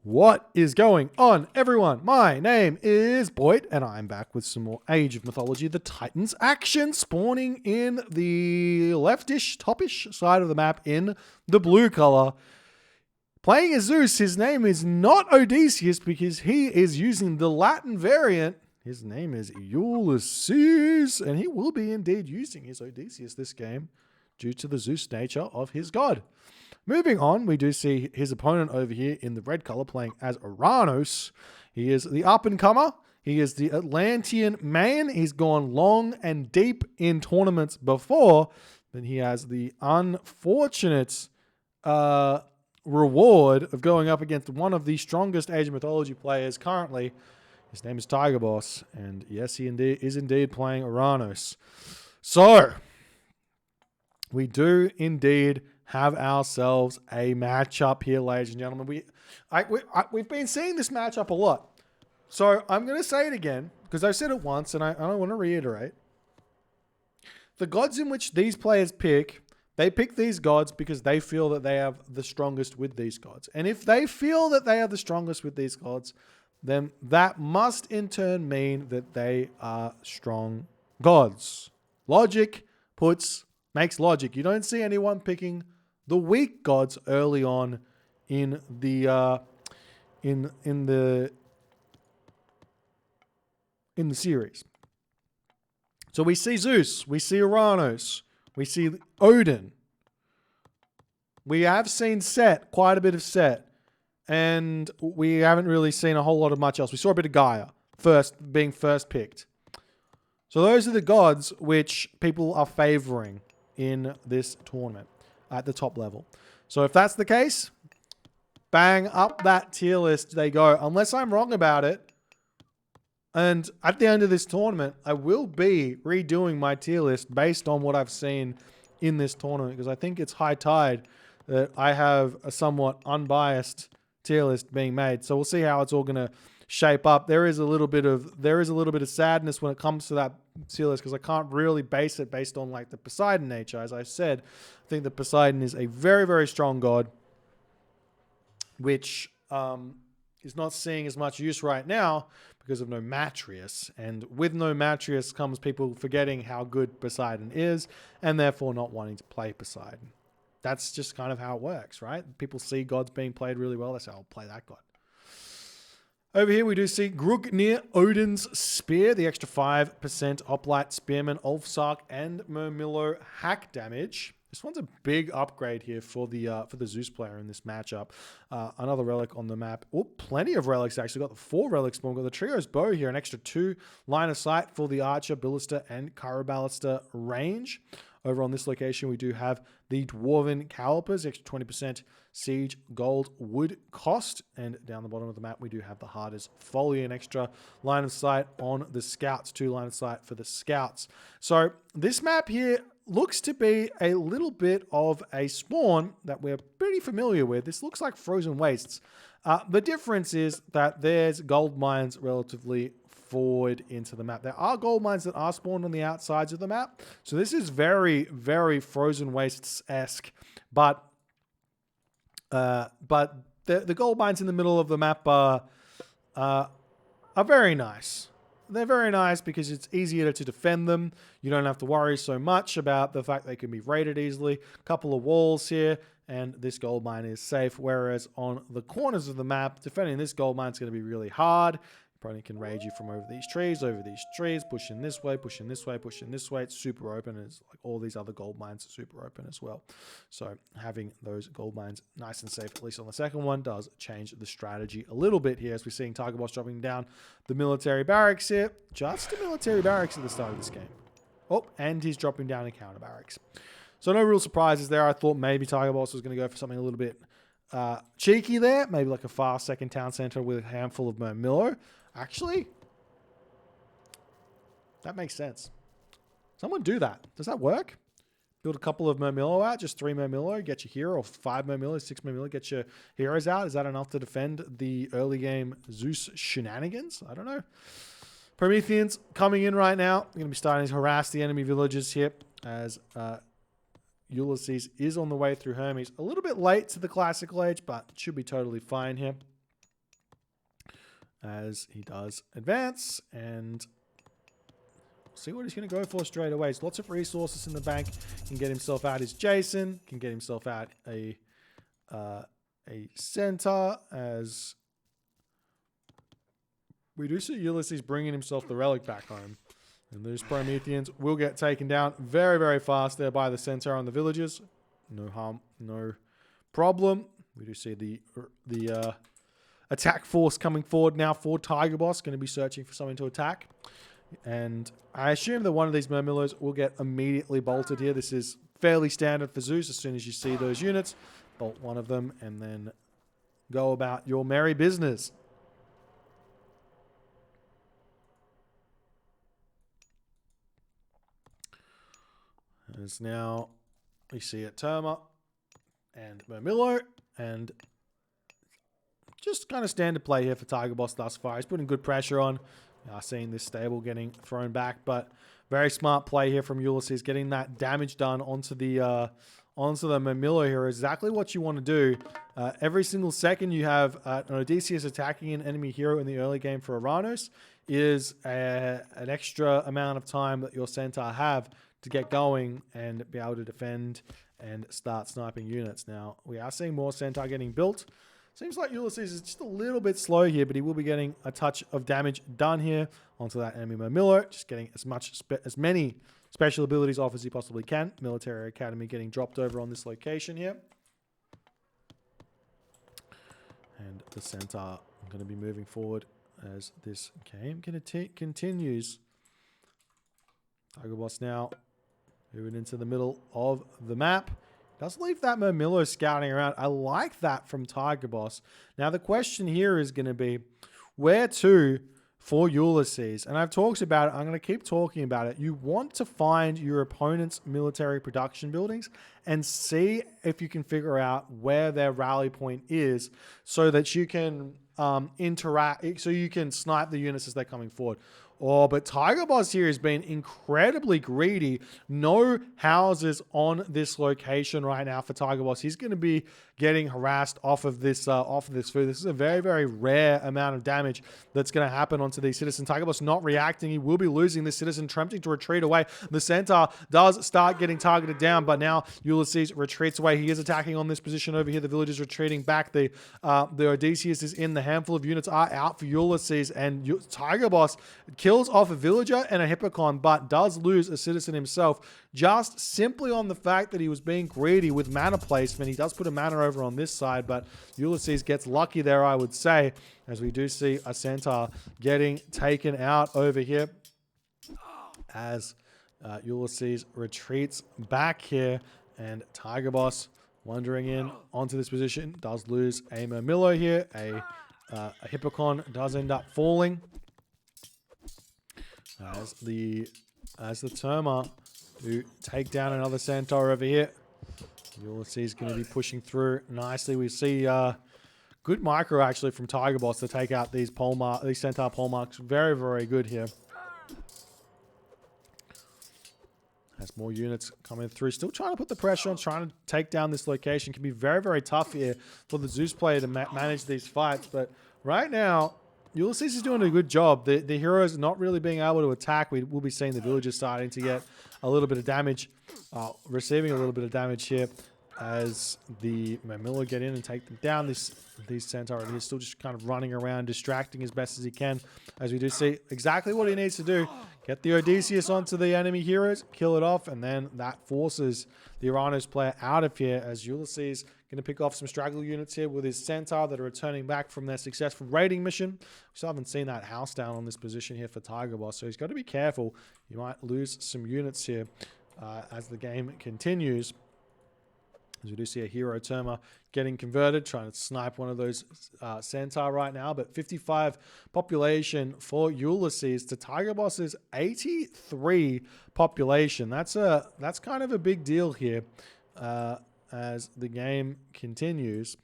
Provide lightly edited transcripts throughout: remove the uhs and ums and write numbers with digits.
What is going on, everyone? My name is Boit, and I'm back with some more Age of Mythology, the Titans action, spawning in the leftish, topish side of the map in the blue color. Playing as Zeus, his name is not Odysseus because he is using the Latin variant. His name is Ulysses, and he will be indeed using his Odysseus this game due to the Zeus nature of his god. Moving on, we do see his opponent over here in the red color playing as Oranos. He is the up-and-comer. He is the Atlantean man. He's gone long and deep in tournaments before. Then he has the unfortunate reward of going up against one of the strongest Age of Mythology players currently. His name is Tigerboss. And yes, he is indeed playing Oranos. So, we do indeed have ourselves a matchup here, ladies and gentlemen. We've been seeing this matchup a lot. So I'm going to say it again because I've said it once and I don't want to reiterate. The gods in which these players pick, they pick these gods because they feel that they have the strongest with these gods. And if they feel that they are the strongest with these gods, then that must in turn mean that they are strong gods. Logic makes logic. You don't see anyone picking the weak gods early on in the series. So we see Zeus, we see Oranos, we see Odin. We have seen Set, quite a bit of Set, and we haven't really seen a whole lot of much else. We saw a bit of Gaia being first picked. So those are the gods which people are favoring in this tournament at the top level. So if that's the case, bang up that tier list they go. Unless I'm wrong about it. And at the end of this tournament, I will be redoing my tier list based on what I've seen in this tournament because I think it's high tide that I have a somewhat unbiased tier list being made. So we'll see how it's all going to shape up. There is a little bit of sadness when it comes to that tier list because I can't really base it based on like the Poseidon nature. As I said, I think that Poseidon is a very, very strong god, which is not seeing as much use right now because of Nomatrius. And with Nomatrius comes people forgetting how good Poseidon is and therefore not wanting to play Poseidon. That's just kind of how it works, right? People see gods being played really well. They say, I'll play that god. Over here, we do see Grugnir Odin's Spear, the extra 5% Hoplite, Spearman, Ulfsark, and Murmillo hack damage. This one's a big upgrade here for the Zeus player in this matchup. Another relic on the map. Oh, plenty of relics actually. Got the 4 relics spawn. Got the Trio's Bow here, an extra 2 line of sight for the Archer, Ballista, and Caraballista range. Over on this location, we do have the Dwarven Calipers, extra 20% siege, gold, wood cost. And down the bottom of the map, we do have the Hardest Folly, an extra line of sight on the Scouts, 2 line of sight for the Scouts. So this map here looks to be a little bit of a spawn that we're pretty familiar with. This looks like Frozen Wastes. The difference is that there's gold mines relatively forward into the map. There are gold mines that are spawned on the outsides of the map. So this is very, very Frozen Wastes-esque. But the gold mines in the middle of the map are very nice. They're very nice because it's easier to defend them. You don't have to worry so much about the fact they can be raided easily. A couple of walls here, and this gold mine is safe. Whereas on the corners of the map, defending this gold mine is going to be really hard. Opponent can raid you from over these trees, pushing this way, pushing this way, pushing this way. It's super open. It's like all these other gold mines are super open as well. So having those gold mines nice and safe, at least on the second one, does change the strategy a little bit here as we're seeing Tigerboss dropping down the military barracks here. Just a military barracks at the start of this game. Oh, and he's dropping down a counter barracks. So no real surprises there. I thought maybe Tigerboss was going to go for something a little bit cheeky there. Maybe like a fast second town center with a handful of Murmillo. Actually, that makes sense. Someone do that. Does that work? Build a couple of Murmillo out, just 3 Murmillo, get your hero, or 5 Murmillo, 6 Murmillo, get your heroes out. Is that enough to defend the early game Zeus shenanigans? I don't know. Prometheans coming in right now. Going to be starting to harass the enemy villages here as Ulysses is on the way through Hermes. A little bit late to the classical age, but should be totally fine here. as he does advance, and see what he's going to go for straight away. There's lots of resources in the bank. Can get himself out his Jason. Can get himself out a centaur, as we do see Ulysses bringing himself the relic back home. And those Prometheans will get taken down very, very fast there by the centaur on the villagers. No harm, no problem. We do see the attack force coming forward now for Tigerboss. Going to be searching for something to attack. And I assume that one of these Murmillos will get immediately bolted here. This is fairly standard for Zeus. As soon as you see those units, bolt one of them and then go about your merry business. As now we see a Terma and Murmillo, and just kind of standard play here for Tigerboss thus far. He's putting good pressure on. Seeing this stable getting thrown back, but very smart play here from Ulysses, getting that damage done onto the Murmillo here. Exactly what you want to do. Every single second you have an Odysseus attacking an enemy hero in the early game for Oranos is an extra amount of time that your centaur have to get going and be able to defend and start sniping units. Now, we are seeing more centaur getting built. Seems like Ulysses is just a little bit slow here, but he will be getting a touch of damage done here onto that enemy Murmillo. Just getting as many special abilities off as he possibly can. Military Academy getting dropped over on this location here. And the centaur going to be moving forward as this game continues. Tigerboss now moving into the middle of the map. Does leave that Murmillo scouting around. I like that from Tigerboss. Now, the question here is going to be, where to for Ulysses? And I've talked about it. I'm going to keep talking about it. You want to find your opponent's military production buildings and see if you can figure out where their rally point is so that you can interact, so you can snipe the units as they're coming forward. Oh, but Tigerboss here has been incredibly greedy. No houses on this location right now for Tigerboss. He's going to be getting harassed off of this food. This is a very, very rare amount of damage that's going to happen onto these citizens. Tigerboss not reacting. He will be losing this citizen, attempting to retreat away. The centaur does start getting targeted down, but now Ulysses retreats away. He is attacking on this position over here. The village is retreating back. The Odysseus is in. The handful of units are out for Ulysses, and Tigerboss kills off a villager and a hippocon, but does lose a citizen himself, just simply on the fact that he was being greedy with mana placement. He does put a mana over on this side, but Ulysses gets lucky there, I would say, as we do see a centaur getting taken out over here as Ulysses retreats back here, and Tigerboss wandering in onto this position does lose a Murmillo here. A hippocon does end up falling as the Terma who take down another centaur over here. Ulysses is going to be pushing through nicely. We see good micro actually from Tigerboss to take out these centaur pole marks. Very, very good here. Has more units coming through. Still trying to put the pressure on, trying to take down this location. Can be very, very tough here for the Zeus player to manage these fights. But right now, Ulysses is doing a good job. The heroes not really being able to attack. We will be seeing the villagers starting to get a little bit of damage, receiving a little bit of damage here as the Murmillo get in and take them down. These centaur are still just kind of running around, distracting as best as he can, as we do see exactly what he needs to do. Get the Odysseus onto the enemy heroes, kill it off, and then that forces the Oranos player out of here as Ulysses going to pick off some straggle units here with his centaur that are returning back from their successful raiding mission. We still haven't seen that house down on this position here for Tigerboss, so he's got to be careful. You might lose some units here as the game continues. As we do see a hero Terma getting converted, trying to snipe one of those centaur right now. But 55 population for Ulysses to Tigerboss's 83 population. That's kind of a big deal here as the game continues.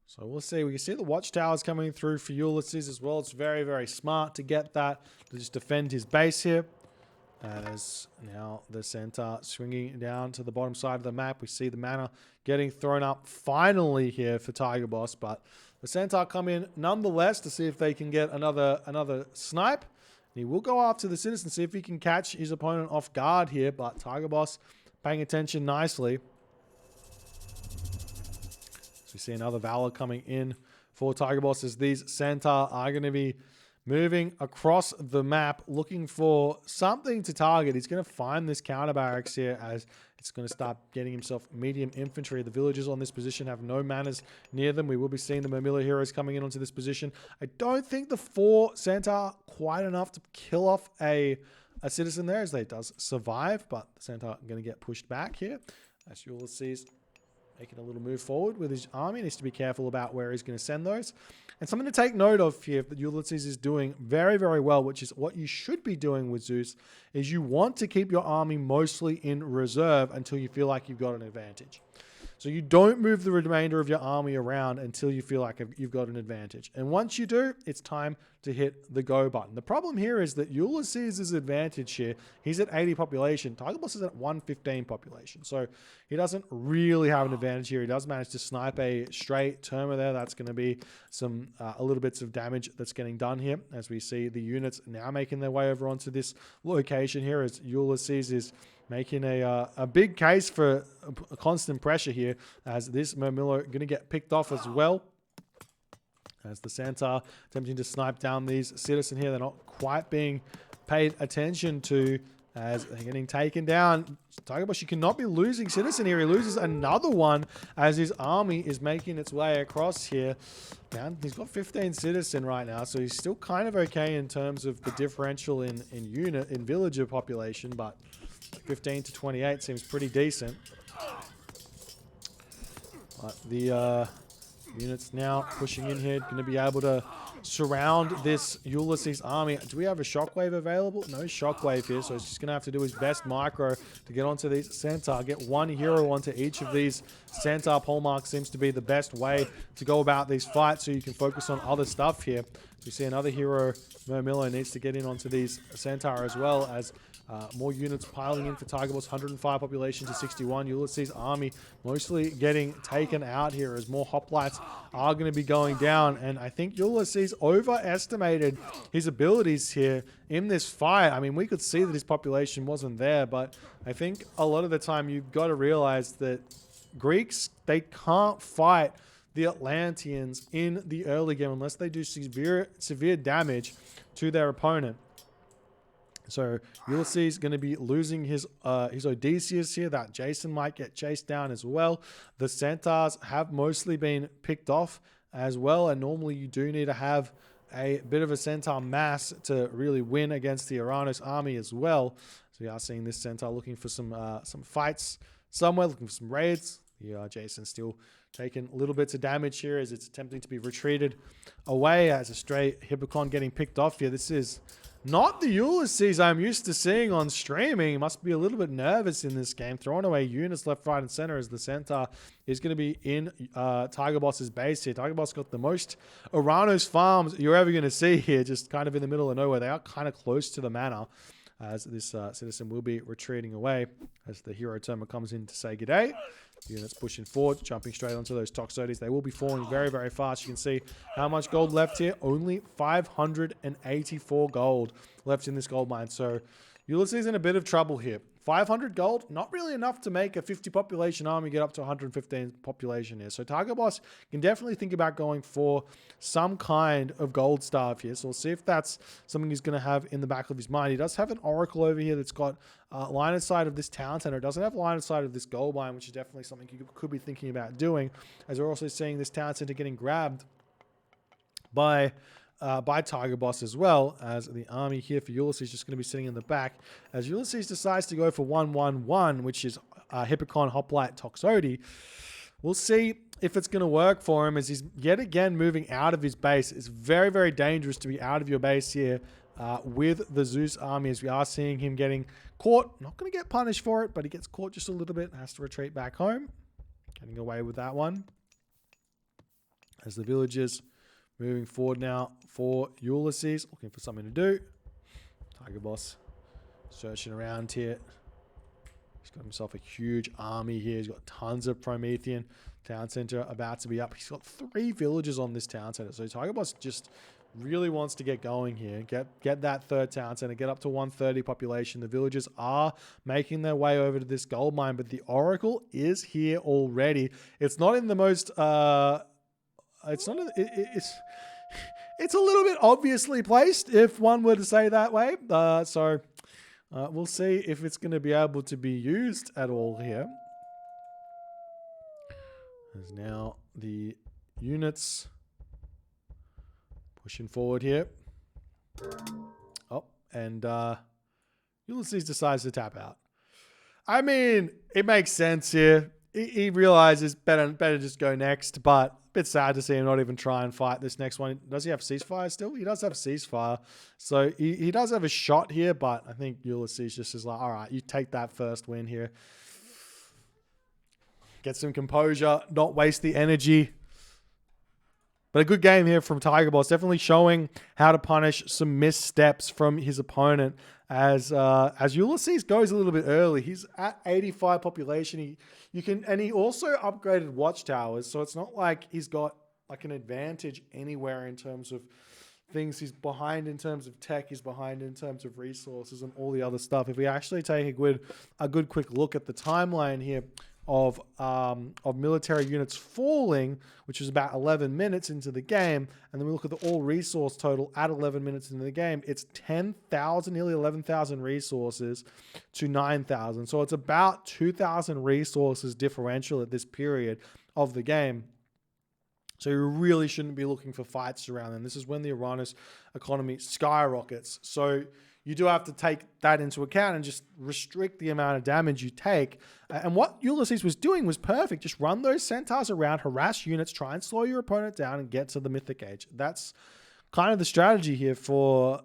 So we'll see. We can see the watchtowers coming through for Ulysses as well. It's very, very smart to get that, to just defend his base here. As now the centaur swinging down to the bottom side of the map. We see the mana getting thrown up finally here for Tigerboss, but the centaur come in nonetheless to see if they can get another snipe. He will go after the citizen, see if he can catch his opponent off guard here, but Tigerboss paying attention nicely. So we see another Valor coming in for Tigerboss as these centaur are going to be moving across the map looking for something to target. He's going to find this counter barracks here as it's going to start getting himself medium infantry. The villagers on this position have no manners near them. We will be seeing the Mermilla heroes coming in onto this position. I don't think the 4 centaur quite enough to kill off a citizen there as they does survive, but the centaur are going to get pushed back here as Ulysses making a little move forward with his army. He needs to be careful about where he's going to send those. And something to take note of here that Ulysses is doing very, very well, which is what you should be doing with Zeus, is you want to keep your army mostly in reserve until you feel like you've got an advantage. So you don't move the remainder of your army around until you feel like you've got an advantage. And once you do, it's time to hit the go button. The problem here is that Ulysses' advantage here, he's at 80 population. Tigerboss is at 115 population. So he doesn't really have an advantage here. He does manage to snipe a straight Terma there. That's going to be some a little bits of damage that's getting done here as we see the units now making their way over onto this location here as Ulysses is making a big case for a constant pressure here as this Mermilla going to get picked off as well. As the centaur attempting to snipe down these citizens here. They're not quite being paid attention to as they're getting taken down. Tigerboss, you cannot be losing citizen here. He loses another one as his army is making its way across here. Down, he's got 15 citizen right now, so he's still kind of okay in terms of the differential in villager population, but 15 to 28 seems pretty decent. But the units now pushing in here, going to be able to surround this Ulysses army. Do we have a shockwave available? No shockwave here, so he's just going to have to do his best micro to get onto these centaur. Get one hero onto each of these centaur pole marks seems to be the best way to go about these fights so you can focus on other stuff here. We see another hero, Mermilla, needs to get in onto these centaur as well as more units piling in for Tigerboss. 105 population to 61. Ulysses' army mostly getting taken out here as more hoplites are going to be going down. And I think Ulysses overestimated his abilities here in this fight. I mean, we could see that his population wasn't there, but I think a lot of the time you've got to realize that Greeks, they can't fight the Atlanteans in the early game unless they do severe damage to their opponent. So Ulysses is going to be losing his Odysseus here. That Jason might get chased down as well. The centaurs have mostly been picked off as well, and normally you do need to have a bit of a centaur mass to really win against the Oranos army as well. So we are seeing this centaur looking for some fights somewhere, looking for some raids. The Jason still taking little bits of damage here as it's attempting to be retreated away as a stray Hippocon getting picked off here. This is not the Ulysses I'm used to seeing on streaming. He must be a little bit nervous in this game. Throwing away units left, right, and center as the centaur is going to be in Tigerboss's base here. Tigerboss got the most Oranos farms you're ever going to see here, just kind of in the middle of nowhere. They are kind of close to the manor as this citizen will be retreating away as the hero Terma comes in to say g'day. Units pushing forward, jumping straight onto those Toxotes. They will be falling very, very fast. You can see how much gold left here. Only 584 gold left in this gold mine. So Ulysses is in a bit of trouble here. 500 gold, not really enough to make a 50 population army get up to 115 population here. So Tigerboss can definitely think about going for some kind of gold staff here. So we'll see if that's something he's going to have in the back of his mind. He does have an oracle over here that's got line of sight of this town center. It doesn't have line of sight of this gold mine, which is definitely something you could be thinking about doing, as we're also seeing this town center getting grabbed by Tigerboss as well, as the army here for Ulysses is just going to be sitting in the back as Ulysses decides to go for 1-1-1, which is Hippocon Hoplite Toxote. We'll see if it's going to work for him as he's yet again moving out of his base. It's very, very dangerous to be out of your base here with the Zeus army, as we are seeing him getting caught. Not going to get punished for it, but he gets caught just a little bit and has to retreat back home. Getting away with that one. As the villagers moving forward now for Ulysses, looking for something to do. Tigerboss Searching around here. He's got himself a huge army here. He's got tons of Promethean. Town center about to be up. He's got 3 villages on this town center. So Tigerboss just really wants to get going here. Get that 3rd town center. Get up to 130 population. The villagers are making their way over to this gold mine, but the Oracle is here already. It's not in the most... it's not... It's a little bit obviously placed, if one were to say that way. We'll see if it's going to be able to be used at all here. There's now the units pushing forward here. Oh, and Ulysses decides to tap out. I mean, it makes sense here. He realizes better just go next, but a bit sad to see him not even try and fight this next one. Does he have ceasefire still? He does have ceasefire. So he does have a shot here, but I think Ulysses just is like, all right, you take that first win here. Get some composure, not waste the energy. But a good game here from Tigerboss, definitely showing how to punish some missteps from his opponent. As Ulysses goes a little bit early, he's at 85 population. He also upgraded watchtowers, so it's not like he's got like an advantage anywhere in terms of things. He's behind in terms of tech, he's behind in terms of resources and all the other stuff. If we actually take a good quick look at the timeline here of military units falling, which is about 11 minutes into the game, and then we look at the all resource total at 11 minutes into the game, it's 10,000, nearly 11,000 resources to 9,000. So it's about 2,000 resources differential at this period of the game. So you really shouldn't be looking for fights around them. This is when the Oranos economy skyrockets. So you do have to take that into account and just restrict the amount of damage you take. And what Ulysses was doing was perfect. Just run those centaurs around, harass units, try and slow your opponent down and get to the Mythic Age. That's kind of the strategy here for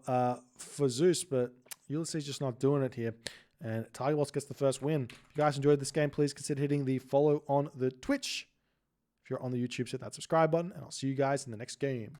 Zeus, but Ulysses just not doing it here. And Tigerboss gets the first win. If you guys enjoyed this game, please consider hitting the follow on the Twitch. If you're on the YouTube, hit that subscribe button, and I'll see you guys in the next game.